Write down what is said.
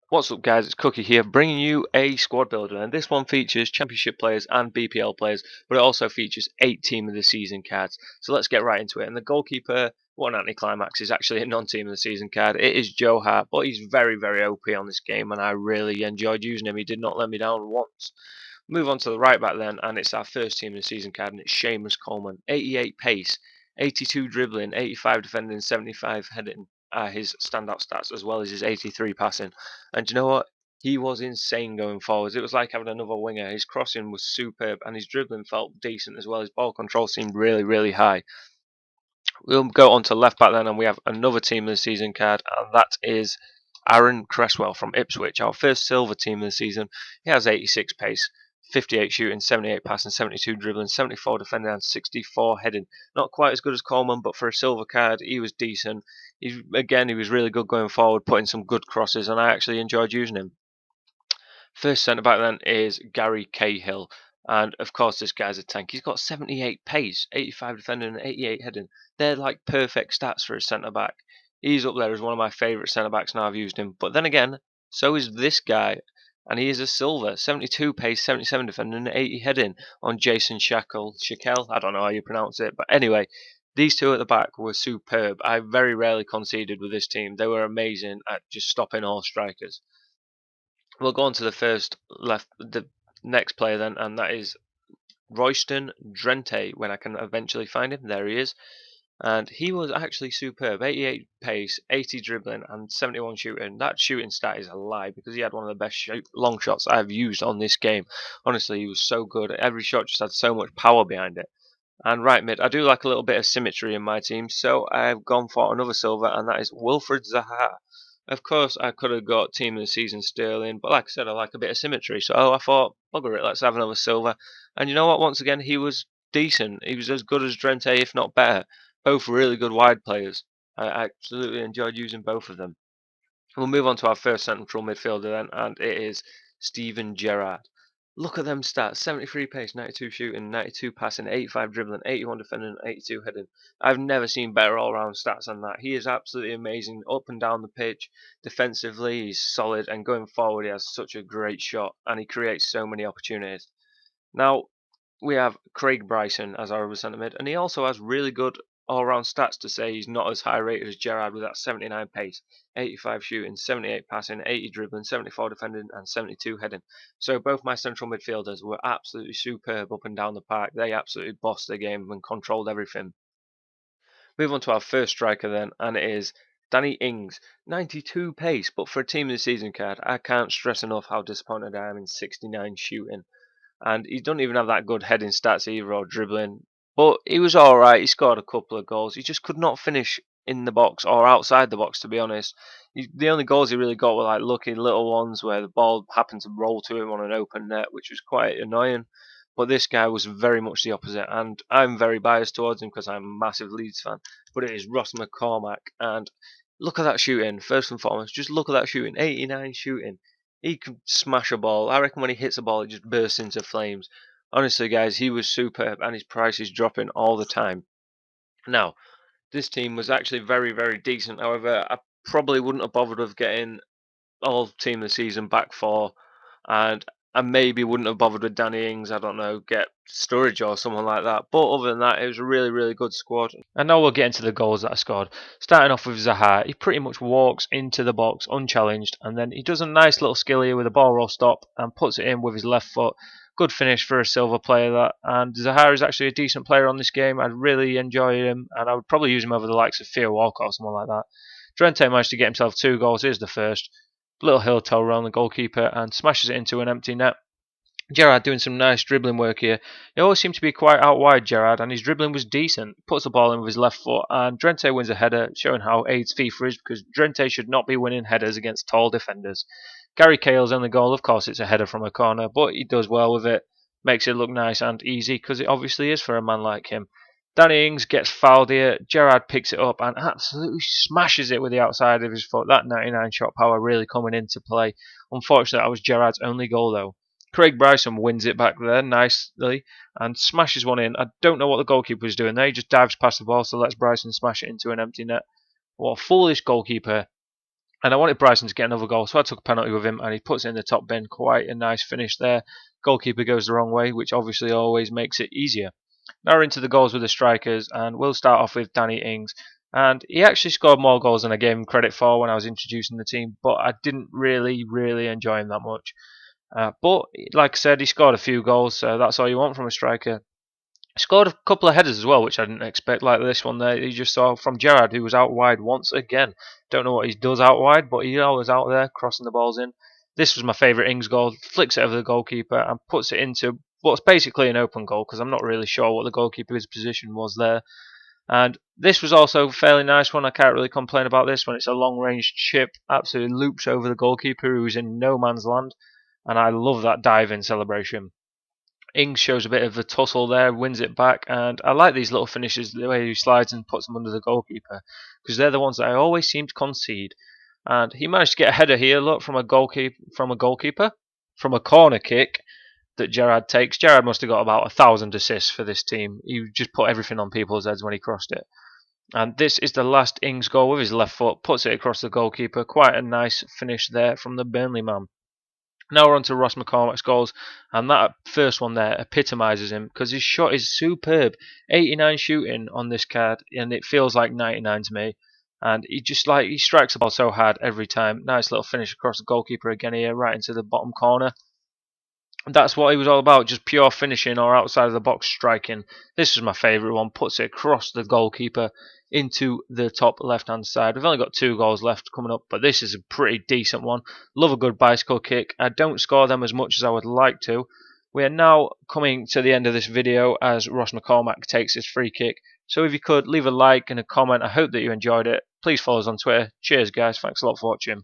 What's up guys, it's Cookie here bringing you a squad builder, and this one features Championship players and BPL players, but it also features 8 team of the season cards. So let's get right into it. And the goalkeeper, what an anticlimax, is actually a non-team of the season card. It is Joe Hart, but he's very OP on this game and I really enjoyed using him. He did not let me down once. Move on to the right back then, and it's our first team of the season card, and it's Seamus Coleman. 88 pace, 82 dribbling, 85 defending, 75 heading are his standout stats, as well as his 83 passing. And you know what? He was insane going forwards. It was like having another winger. His crossing was superb, and his dribbling felt decent as well. His ball control seemed really high. We'll go on to left back then, and we have another team of the season card, and that is Aaron Cresswell from Ipswich, our first silver team of the season. He has 86 pace, 58 shooting, 78 passing, 72 dribbling, 74 defending, and 64 heading. Not quite as good as Coleman, but for a silver card, he was decent. He was really good going forward, putting some good crosses, and I actually enjoyed using him. First centre back then is Gary Cahill. And of course, this guy's a tank. He's got 78 pace, 85 defending, and 88 heading. They're like perfect stats for a centre back. He's up there as one of my favourite centre backs now I've used him. But then again, so is this guy. And he is a silver, 72 pace, 77 defending, and 80 heading on Jason Shackell. I don't know how you pronounce it. But anyway, these two at the back were superb. I very rarely conceded with this team. They were amazing at just stopping all strikers. We'll go on to the next player then, and that is Royston Drenthe. When I can eventually find him, there he is, and he was actually superb. 88 pace, 80 dribbling, and 71 shooting. That shooting stat is a lie because he had one of the best long shots I've used on this game. Honestly, he was so good. Every shot just had so much power behind it. And right mid, I do like a little bit of symmetry in my team, so I've gone for another silver, and that is Wilfred Zaha. Of course, I could have got team of the season Sterling, but like I said, I like a bit of symmetry, so I thought, bugger it, let's have another silver. And you know what? Once again, he was decent. He was as good as Drenthe, if not better. Both really good wide players. I absolutely enjoyed using both of them. We'll move on to our first central midfielder then, and it is Steven Gerrard. Look at them stats: 73 pace, 92 shooting, 92 passing, 85 dribbling, 81 defending, 82 heading. I've never seen better all-round stats than that. He is absolutely amazing up and down the pitch. Defensively, he's solid, and going forward, he has such a great shot, and he creates so many opportunities. Now, we have Craig Bryson as our other centre mid, and he also has really good all-round stats to say he's not as high rated as Gerrard with that 79 pace, 85 shooting, 78 passing, 80 dribbling, 74 defending, and 72 heading. So both my central midfielders were absolutely superb up and down the park. They absolutely bossed the game and controlled everything. Move on to our first striker then, and it is Danny Ings. 92 pace, but for a team of the season card, I can't stress enough how disappointed I am in 69 shooting. And he doesn't even have that good heading stats either or dribbling. But he was alright. He scored a couple of goals. He just could not finish in the box or outside the box, to be honest. The only goals he really got were like lucky little ones where the ball happened to roll to him on an open net, which was quite annoying. But this guy was very much the opposite, and I'm very biased towards him because I'm a massive Leeds fan. But it is Ross McCormack, and look at that shooting. First and foremost, just look at that shooting. 89 shooting. He can smash a ball. I reckon when he hits a ball, it just bursts into flames. Honestly, guys, he was superb, and his price is dropping all the time. Now, this team was actually very decent. However, I probably wouldn't have bothered with getting all team of the season back four, and I maybe wouldn't have bothered with Danny Ings. I don't know, get Sturridge or someone like that. But other than that, it was a really good squad. And now we'll get into the goals that I scored. Starting off with Zaha, he pretty much walks into the box unchallenged, and then he does a nice little skill here with a ball roll stop and puts it in with his left foot. Good finish for a silver player that. And Zaha is actually a decent player on this game. I really enjoy him, and I would probably use him over the likes of Theo Walcott or someone like that. Drenthe managed to get himself 2 goals. Here's the first. Little heel toe around the goalkeeper and smashes it into an empty net. Gerrard doing some nice dribbling work here. He always seemed to be quite out wide, Gerrard, and his dribbling was decent. Puts the ball in with his left foot, and Drenthe wins a header, showing how AIDS FIFA is, because Drenthe should not be winning headers against tall defenders. Gary Cahill's in the goal. Of course, it's a header from a corner, but he does well with it. Makes it look nice and easy, because it obviously is for a man like him. Danny Ings gets fouled here. Gerrard picks it up and absolutely smashes it with the outside of his foot. That 99 shot power really coming into play. Unfortunately, that was Gerrard's only goal, though. Craig Bryson wins it back there nicely and smashes one in. I don't know what the goalkeeper was doing there. He just dives past the ball, so lets Bryson smash it into an empty net. What a foolish goalkeeper. And I wanted Bryson to get another goal, so I took a penalty with him, and he puts it in the top bin. Quite a nice finish there. Goalkeeper goes the wrong way, which obviously always makes it easier. Now we're into the goals with the strikers, and we'll start off with Danny Ings. And he actually scored more goals than I gave him credit for when I was introducing the team, but I didn't really enjoy him that much. But like I said, he scored a few goals, so that's all you want from a striker. He scored a couple of headers as well, which I didn't expect, like this one there. You just saw from Gerrard, who was out wide once again. Don't know what he does out wide, but he's always out there crossing the balls in. This was my favourite Ings goal. Flicks it over the goalkeeper and puts it into what's basically an open goal, because I'm not really sure what the goalkeeper's position was there. And this was also a fairly nice one. I can't really complain about this when it's a long-range chip. Absolutely loops over the goalkeeper, who's in no man's land. And I love that dive-in celebration. Ings shows a bit of a tussle there, wins it back, and I like these little finishes, the way he slides and puts them under the goalkeeper, because they're the ones that I always seem to concede. And he managed to get a header here, look, from a goalkeeper, from a corner kick that Gerrard takes. Gerrard must have got about 1,000 assists for this team. He just put everything on people's heads when he crossed it. And this is the last Ings goal with his left foot, puts it across the goalkeeper. Quite a nice finish there from the Burnley man. Now we're on to Ross McCormack's goals, and that first one there epitomises him, because his shot is superb. 89 shooting on this card, and it feels like 99 to me. And he strikes the ball so hard every time. Nice little finish across the goalkeeper again here, right into the bottom corner. That's what he was all about, just pure finishing or outside of the box striking. This was my favourite one, puts it across the goalkeeper into the top left hand side. We've only got 2 goals left coming up, but this is a pretty decent one. Love a good bicycle kick. I don't score them as much as I would like to. We are now coming to the end of this video as Ross McCormack takes his free kick. So if you could leave a like and a comment, I hope that you enjoyed it. Please follow us on Twitter. Cheers guys, thanks a lot for watching.